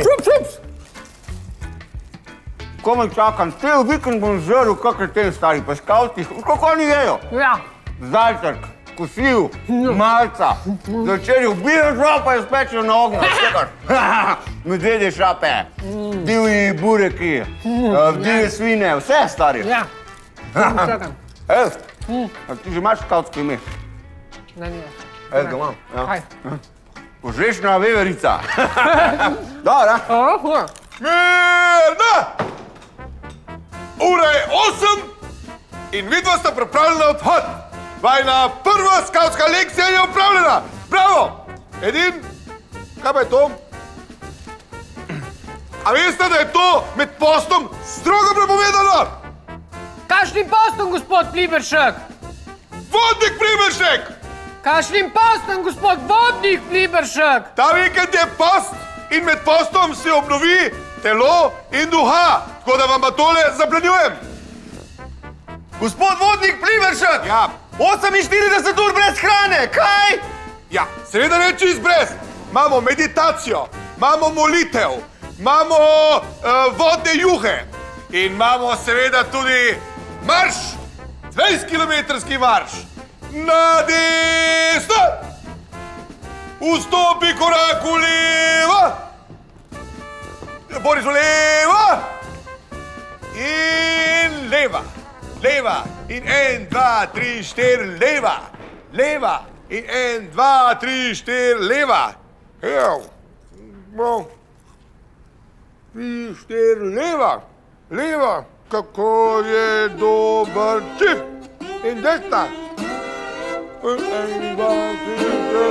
Šup. Komaj čakam, cel vikend bom žrl, kakor ten stari, pa skavtih, kako oni jejo? Ja. Zajtrk, kosil, malca, začerjo, bijo žopa in spečejo na ognju, medvedje šape, divji bureki, divje svine, vse stari. Ja, čakam. A ti že imaš skavtsko ime? Ne. Ga imam. Kaj? Požešna veverica. Dobra. Mirna! Ura je 8 in vidva sta pripravljena na odhod. Vajna prva skavtska lekcija je opravljena. Bravo! Edin, kaj pa je to? A veste, da je to med postom strogo prepovedano? Kakšnim postom, gospod Pliberšek? Vodnik Pliberšek! Kakšnim postom, gospod Vodnik Pliberšek? Ta vikend je post in med postom se obnovi telo in duha, tako da vam pa tole zaplenjujem. Gospod Vodnik Pliberšek! Ja. 48 ur brez hrane, kaj? Ja, seveda ne čist brez. Imamo meditacijo, imamo molitev, imamo vodne juhe in imamo seveda tudi marš, 20-kilometrski marš. Na desno! Vstopi korak v levo! Boris v levo! In leva, leva, in 1, 2, 3, 4, leva, leva, in 1, 2, 3, 4, leva. Evo, 3, 4, leva, leva, kako je dober čip. In desna. 1, 2, 3, 4,